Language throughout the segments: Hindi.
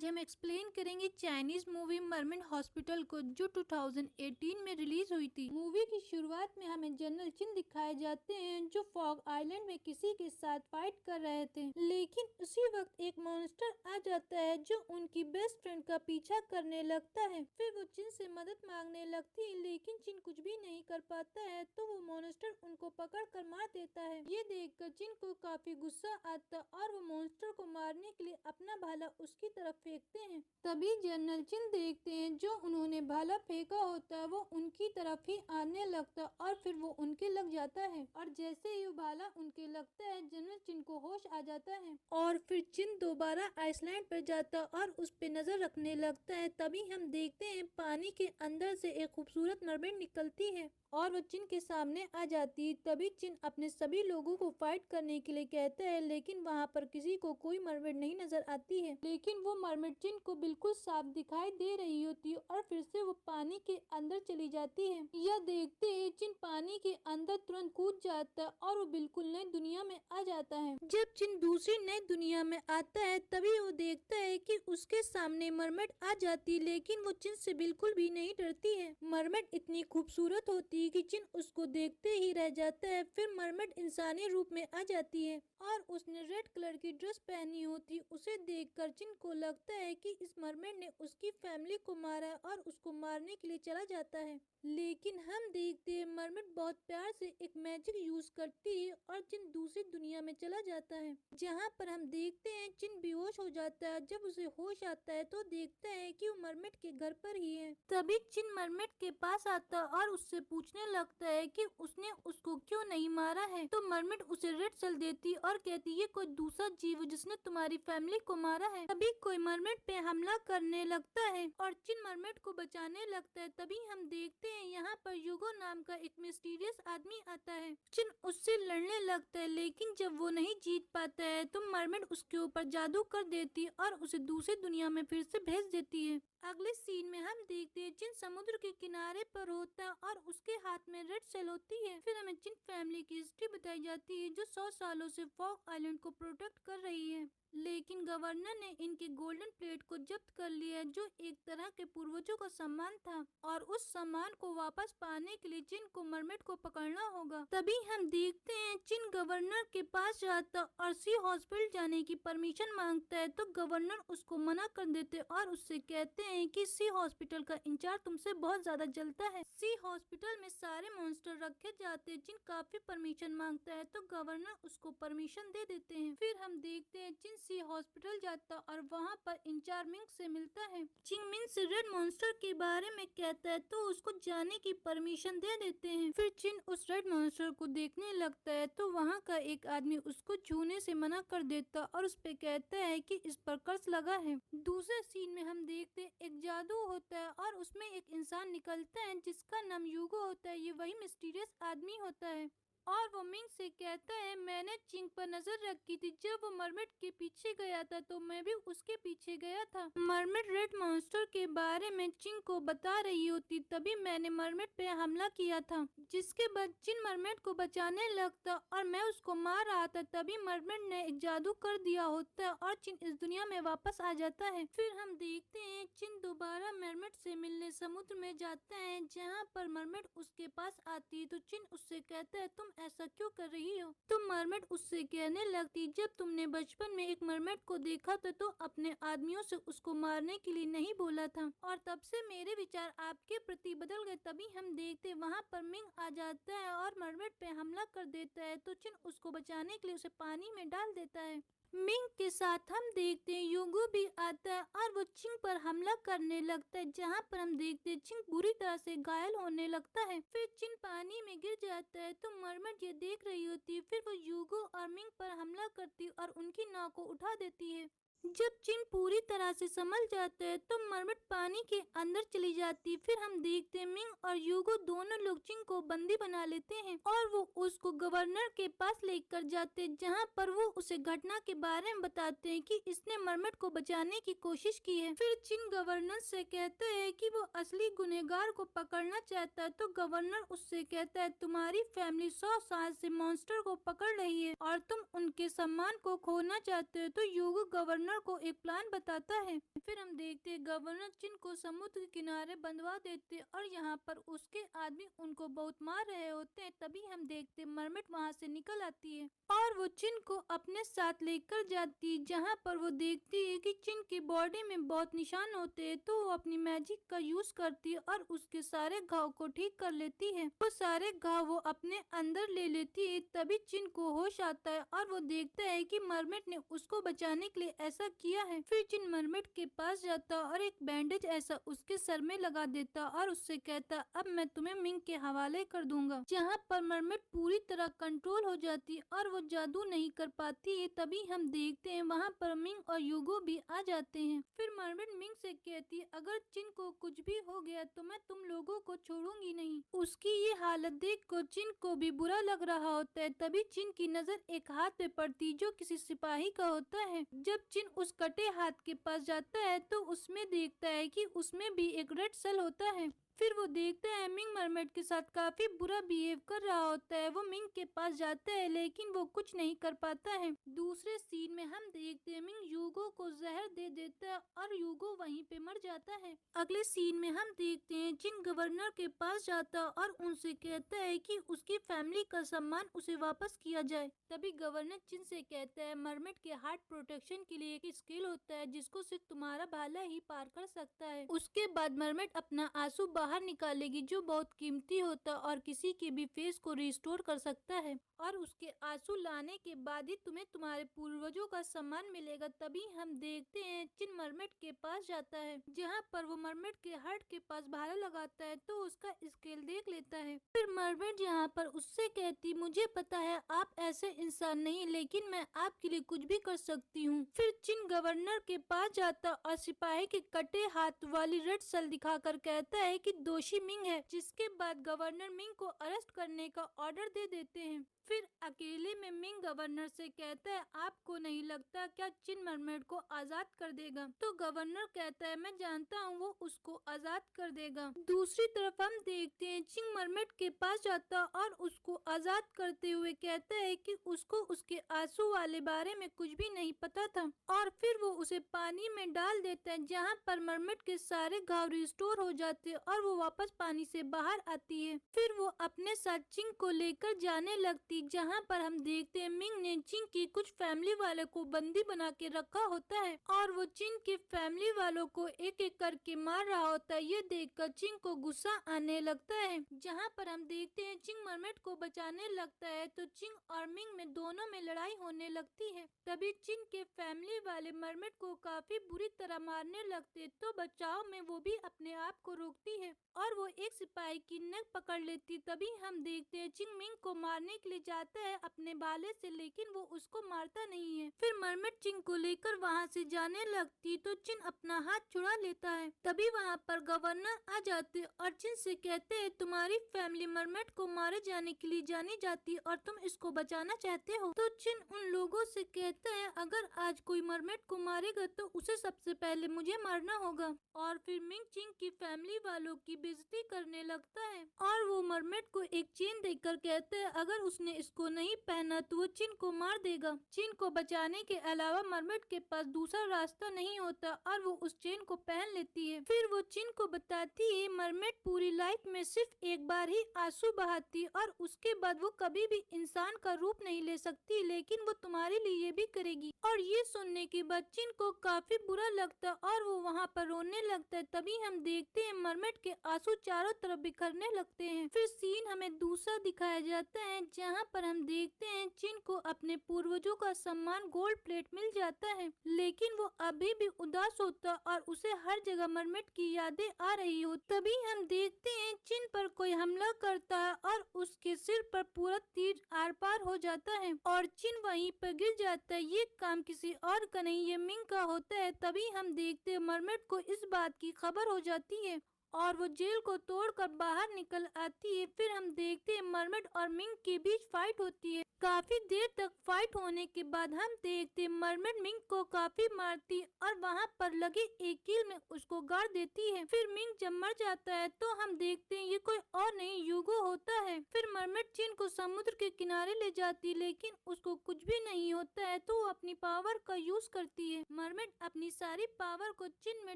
आज हम एक्सप्लेन करेंगे चाइनीज मूवी मरमेड हॉस्पिटल को, जो 2018 में रिलीज हुई थी। मूवी की शुरुआत में हमें जनरल चिन दिखाए जाते हैं जो फॉग आइलैंड में किसी के साथ फाइट कर रहे थे, लेकिन उसी वक्त एक मॉन्स्टर आ जाता है जो उनकी बेस्ट फ्रेंड का पीछा करने लगता है। फिर वो चिन से मदद मांगने लगती है, लेकिन चिन कुछ भी नहीं कर पाता है तो वो मॉन्स्टर उनको पकड़ कर मार देता है। ये देखकर चिन को काफी गुस्सा आता और वो मॉन्स्टर को मारने के लिए अपना भाला उसकी तरफ फेंकते हैं। तभी जनरल चिन देखते हैं जो उन्होंने भाला फेंका होता है वो उनकी तरफ ही आने लगता और फिर वो उनके लग जाता है, और जैसे ही वो भाला उनके लगता है जनरल चिन को होश आ जाता है और फिर चिन दोबारा आइसलैंड पर जाता और उस पे नजर रखने लगता है। तभी हम देखते हैं पानी के अंदर से एक खूबसूरत मरमेड निकलती है और वो चिन के सामने आ जाती है। तभी चिन अपने सभी लोगों को फाइट करने के लिए कहता है, लेकिन वहाँ पर किसी को कोई मरमेड नहीं नजर आती है। लेकिन वो मरमेड चिन को बिल्कुल साफ दिखाई दे रही होती है और फिर से वो पानी के अंदर चली जाती है। यह देखते ही चिन पानी के अंदर तुरंत कूद जाता है और वो बिल्कुल नई दुनिया में आ जाता है। जब चिन दूसरी नई दुनिया में आता है तभी वो देखता है कि उसके सामने मरमेड आ जाती, लेकिन वो चिन से बिल्कुल भी नहीं डरती है। मरमेड इतनी खूबसूरत होती कि चिन उसको देखते ही रह जाता है। फिर मरमेड इंसानी रूप में आ जाती है और उसने रेड कलर की ड्रेस पहनी होती। उसे देखकर चिन को लगता है कि इस मरमेड ने उसकी फैमिली को मारा और उसको मारने के लिए चला जाता है, लेकिन हम देखते हैं मरमेड बहुत प्यार से एक मैजिक यूज करती है और चिन दूसरी दुनिया में चला जाता है, जहाँ पर हम देखते हैं चिन बेहोश हो जाता है। जब उसे होश आता है तो देखता है कि वो मरमेड के घर पर ही है। तभी चिन मरमेड के पास आता और उससे पूछने लगता है कि उसने उसको क्यों नहीं मारा है। तो मरमेड उसे रेड सेल देती और कहती है कोई दूसरा जीव जिसने तुम्हारी फैमिली को मारा है। तभी कोई मरमेड पे हमला करने लगता है और चिन मरमेड को बचाने लगता है। तभी हम देखते हैं यहाँ पर यूगो नाम का एक मिस्टीरियस आदमी आता है। चिन उससे लड़ने लगता है, लेकिन जब वो नहीं जीत पाता है तो मरमेड उसके ऊपर जादू कर देती और उसे दूसरी दुनिया में फिर से भेज देती है। अगले सीन में हम देखते हैं चिन समुद्र के किनारे पर होता है और उसके हाथ में रेड सेल होती है। फिर हमें चिन फैमिली की हिस्ट्री बताई जाती है जो 100 सालों से फॉग आइलैंड को प्रोटेक्ट कर रही है, लेकिन गवर्नर ने इनके गोल्डन प्लेट को जब्त कर लिया जो एक तरह के पूर्वजों का सम्मान था, और उस सम्मान को वापस पाने के लिए चिन को मरमेड को पकड़ना होगा। तभी हम देखते हैं चिन गवर्नर के पास जाता और सी हॉस्पिटल जाने की परमिशन मांगता है, तो गवर्नर उसको मना कर देते और उससे कहते हैं कि सी हॉस्पिटल का इंचार्ज तुमसे बहुत ज्यादा जलता है। सी हॉस्पिटल में सारे मॉन्स्टर रखे जाते हैं। चिन काफी परमिशन मांगता है तो गवर्नर उसको परमिशन दे देते हैं। फिर हम देखते हैं चिन सी हॉस्पिटल जाता और वहाँ पर इंचार्ज मिंग से मिलता है। चिंग मिंग से रेड मॉन्स्टर के बारे में कहता है तो उसको जाने की परमिशन दे देते हैं। फिर चिन उस रेड मॉन्स्टर को देखने लगता है तो वहाँ का एक आदमी उसको छूने से मना कर देता और उस पे कहता है कि इस पर कर्ज लगा है। दूसरे सीन में हम देखते हैं एक जादू होता है और उसमें एक इंसान निकलता है जिसका नाम यूगो होता है। ये वही मिस्टीरियस आदमी होता है और वो मिंग से कहता है मैंने चिंग पर नजर रखी थी, जब वो मरमेड के पीछे गया था तो मैं भी उसके पीछे गया था। मरमेड रेड मॉन्स्टर के बारे में चिंग को बता रही होती, तभी मैंने मरमेड पे हमला किया था, जिसके बाद चिन मरमेड को बचाने लगता और मैं उसको मार रहा था। तभी मरमेड ने एक जादू कर दिया होता है और चिन इस दुनिया में वापस आ जाता है। फिर हम देखते हैं चिन दोबारा मरमेड से मिलने समुद्र में जाता है, जहाँ पर मरमेड उसके पास आती है तो चिन उससे कहता है तुम ऐसा क्यों कर रही हो। तो मरमेड उससे कहने लगती जब तुमने बचपन में एक मरमेड को देखा था तो अपने आदमियों से उसको मारने के लिए नहीं बोला था, और तब से मेरे विचार आपके प्रति बदल गए। तभी हम देखते वहाँ पर मिंग आ जाता है और मरमेड पे हमला कर देता है तो चिन उसको बचाने के लिए उसे पानी में डाल देता है। मिंग के साथ हम देखते हैं यूगो भी आता है और वो चिंग पर हमला करने लगता है, जहाँ पर हम देखते हैं चिंग बुरी तरह से घायल होने लगता है। फिर चिंग पानी में गिर जाता है तो मरमेड ये देख रही होती है। फिर वो यूगो और मिंग पर हमला करती और उनकी नाव को उठा देती है। जब चिंग पूरी तरह से संभल जाता है तो मरमेड पानी के अंदर चली जाती। फिर हम देखते हैं मिंग और यूगो दोनों लोग चिंग को बंदी बना लेते हैं और वो उसको गवर्नर के पास लेकर जाते हैं, जहाँ पर वो उसे घटना के बारे में बताते हैं कि इसने मरमेड को बचाने की कोशिश की है। फिर चिंग गवर्नर से कहता है कि वो असली गुनहगार को पकड़ना चाहता है, तो गवर्नर उससे कहता है तुम्हारी फैमिली 100 साल से मॉन्स्टर को पकड़ रही है और तुम उनके सम्मान को खोना चाहते हो। तो यूगो गवर्नर गवर्नर को एक प्लान बताता है। फिर हम देखते गवर्नर चिन को समुद्र के किनारे बंधवा देते और यहाँ पर उसके आदमी उनको बहुत मार रहे होते हैं। तभी हम देखते मरमेड वहाँ से निकल आती है और वो चिन को अपने साथ लेकर जाती है, जहाँ पर वो देखती है कि चिन की बॉडी में बहुत निशान होते हैं। तो वो अपनी मैजिक का यूज करती है और उसके सारे घाव को ठीक कर लेती है। वो सारे घाव वो अपने अंदर ले लेती है। तभी चिन को होश आता है और वो देखता है कि मरमेड ने उसको बचाने के लिए ऐसा किया है। फिर चिन मरमेड के पास जाता और एक बैंडेज ऐसा उसके सर में लगा देता और उससे कहता अब मैं तुम्हें मिंग के हवाले कर दूंगा, जहाँ पर मरमेड पूरी तरह कंट्रोल हो जाती और वो जादू नहीं कर पाती है। तभी हम देखते हैं वहाँ पर मिंग और यूगो भी आ जाते हैं। फिर मरमेड मिंग से कहती है अगर चिन को कुछ भी हो गया तो मैं तुम लोगों को छोड़ूंगी नहीं। उसकी ये हालत देख कर चिन को भी बुरा लग रहा होता है। तभी चिन की नजर एक हाथ पे पड़ती जो किसी सिपाही का होता है। जब चिन उस कटे हाथ के पास जाता है तो उसमें देखता है कि उसमें भी एक रेड सेल होता है। फिर वो देखता है मिंग मरमेड के साथ काफी बुरा बिहेव कर रहा होता है। वो मिंग के पास जाता है लेकिन वो कुछ नहीं कर पाता है। दूसरे सीन में हम देखते हैं मिंग यूगो को जहर दे देता है और यूगो वहीं पे मर जाता है। अगले सीन में हम देखते हैं चिन गवर्नर के पास जाता और उनसे कहता है कि उसकी फैमिली का सम्मान उसे वापस किया जाए। तभी गवर्नर चिन से कहता है मरमेड के हार्ट प्रोटेक्शन के लिए एक स्किल होता है जिसको सिर्फ तुम्हारा भाला ही पार कर सकता है। उसके बाद मरमेड अपना आंसू बाहर निकालेगी जो बहुत कीमती होता और किसी के भी फेस को रिस्टोर कर सकता है और उसके आंसू लाने के बाद ही तुम्हें तुम्हारे पूर्वजों का सम्मान मिलेगा। तभी हम देखते हैं चिन मरमेड के पास जाता है, जहाँ पर वो मरमेड के हार्ट के पास भाला लगाता है तो उसका स्केल देख लेता है। फिर मरमेड यहाँ पर उससे कहती मुझे पता है आप ऐसे इंसान नहीं, लेकिन मैं आपके लिए कुछ भी कर सकती हूँ। फिर चिन गवर्नर के पास जाता और सिपाही के कटे हाथ वाली रेड सेल दिखाकर कहता है कि दोषी मिंग है, जिसके बाद गवर्नर मिंग को अरेस्ट करने का ऑर्डर दे देते हैं। फिर अकेले में मिंग गवर्नर से कहता है आपको नहीं लगता क्या चिन मरमेड को आजाद कर देगा? तो गवर्नर कहता है मैं जानता हूँ वो उसको आजाद कर देगा। दूसरी तरफ हम देखते हैं चिन मरमेड के पास जाता और उसको आजाद करते हुए कहता है कि उसको उसके आंसू वाले बारे में कुछ भी नहीं पता था और फिर वो उसे पानी में डाल देता है, जहाँ पर मरमेड के सारे घाव रिस्टोर हो जाते और वो वापस पानी से बाहर आती है। फिर वो अपने साथ चिंग को लेकर जाने लगती, जहाँ पर हम देखते हैं मिंग ने चिंग की कुछ फैमिली वाले को बंदी बना के रखा होता है और वो चिंग के फैमिली वालों को एक एक करके मार रहा होता है। ये देखकर चिंग को गुस्सा आने लगता है, जहाँ पर हम देखते हैं चिंग मरमेड को बचाने लगता है तो चिंग और मिंग में दोनों में लड़ाई होने लगती है। तभी चिंग के फैमिली वाले मरमेड को काफी बुरी तरह मारने लगते तो बचाव में वो भी अपने आप को रोकती है और वो एक सिपाही की नेक पकड़ लेती। तभी हम देखते हैं चिंग मिंग को मारने के लिए जाता है अपने भाले से, लेकिन वो उसको मारता नहीं है। फिर मरमेड चिंग को लेकर वहाँ से जाने लगती तो चिन अपना हाथ छुड़ा लेता है। तभी वहाँ पर गवर्नर आ जाते और चिन से कहते हैं तुम्हारी फैमिली मरमेड को मारे जाने के लिए जानी जाती और तुम इसको बचाना चाहते हो। तो चिन उन लोगों से कहता है अगर आज कोई मरमेड को मारेगा तो उसे सबसे पहले मुझे मारना होगा और फिर मिंग चिंग की फैमिली वालों की बेइज्जती करने लगता है और वो मरमेड को एक चेन देकर कहता है अगर उसने इसको नहीं पहना तो वो चिन को मार देगा। चिन को बचाने के अलावा मरमेड के पास दूसरा रास्ता नहीं होता और वो उस चेन को पहन लेती है। फिर वो चिन को बताती है मरमेड पूरी लाइफ में सिर्फ एक बार ही आंसू बहाती और उसके बाद वो कभी भी इंसान का रूप नहीं ले सकती, लेकिन वो तुम्हारे लिए ये भी करेगी। और ये सुनने के बाद चिन को काफी बुरा लगता और वो वहाँ पर रोने लगता है। तभी हम देखते हैं मरमेड के आंसू चारों तरफ बिखरने लगते हैं। फिर सीन हमें दूसरा दिखाया जाता है, जहाँ पर हम देखते हैं चिन को अपने पूर्वजों का सम्मान गोल्ड प्लेट मिल जाता है, लेकिन वो अभी भी उदास होता और उसे हर जगह मरमेड की यादें आ रही हो। तभी हम देखते हैं चिन पर कोई हमला करता है और उसके सिर पर पूरा तीर आर पार हो जाता है और चिन वहीं पर गिर जाता है। ये काम किसी और का नहीं, ये मिंग का होता है। तभी हम देखते हैं मरमेड को इस बात की खबर हो जाती है और वो जेल को तोड़कर बाहर निकल आती है। फिर हम देखते हैं मरमेड और मिंग के बीच फाइट होती है। काफी देर तक फाइट होने के बाद हम देखते हैं मरमेड मिंग को काफी मारती है और वहाँ पर लगे एक कील में उसको गाड़ देती है। फिर मिंग जब मर जाता है तो हम देखते हैं ये कोई और नहीं यूगो होता है। फिर मरमेड चिन को समुद्र के किनारे ले जाती है, लेकिन उसको कुछ भी नहीं होता है तो वो अपनी पावर का यूज करती है। मरमेड अपनी सारी पावर को चिन में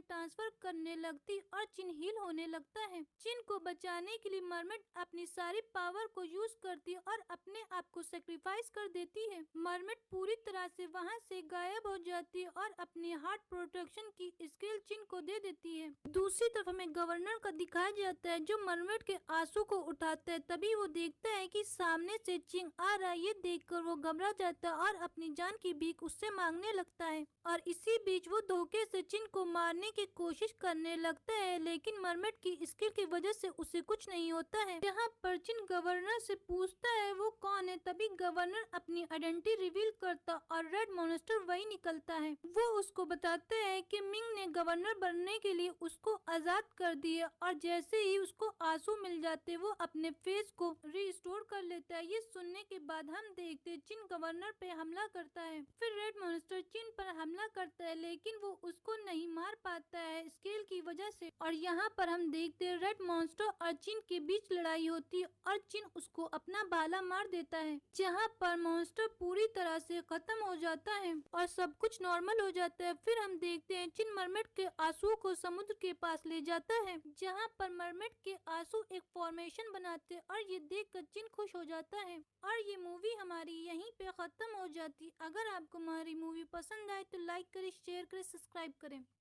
ट्रांसफर करने लगती और चिन हील होने लगता है। चिन को बचाने के लिए मरमेड अपनी सारी पावर को यूज करती है और अपने आप को सेक्रीफाइस कर देती है। मरमेड पूरी तरह से वहाँ से गायब हो जाती है और अपनी हार्ट प्रोटेक्शन की स्किल चिन को दे देती है। दूसरी तरफ हमें गवर्नर का दिखाया जाता है जो मरमेड के आंसू को उठाता है। तभी वो देखता है कि सामने से चिंग आ रहा है। ये देखकर वो घबरा जाता है और अपनी जान की भीख उससे मांगने लगता है और इसी बीच वो धोखे से चिन को मारने की कोशिश करने लगता है, लेकिन मरमेड की स्किल की वजह से उसे कुछ नहीं होता है। यहाँ पर चिन गवर्नर से पूछता है वो कौन है। तभी गवर्नर अपनी आइडेंटिटी रिवील करता और रेड मॉन्स्टर वही निकलता है। वो उसको बताता है कि मिंग ने गवर्नर बनने के लिए उसको आजाद कर दिया और जैसे ही उसको आंसू मिल जाते वो अपने फेस को रिस्टोर कर लेता है। ये सुनने के बाद हम देखते चिन गवर्नर पे हमला करता है। फिर रेड मॉन्स्टर चिन पर हमला करता है, लेकिन वो उसको नहीं मार पाता है स्केल की वजह से। और यहाँ पर हम देखते हैं रेड मॉन्स्टर और चिन के बीच लड़ाई होती है और चिन उसको अपना भाला मार देता है, जहाँ पर मॉन्स्टर पूरी तरह से खत्म हो जाता है और सब कुछ नॉर्मल हो जाता है। फिर हम देखते हैं चिन मरमेड के आंसू को समुद्र के पास ले जाता है, जहाँ पर मरमेड के आंसू एक फॉर्मेशन बनाते हैं और ये देखकर चिन खुश हो जाता है। और ये मूवी हमारी यहीं पे खत्म हो जाती है। अगर आपको हमारी मूवी पसंद आए तो लाइक करें, शेयर करें, सब्सक्राइब करें।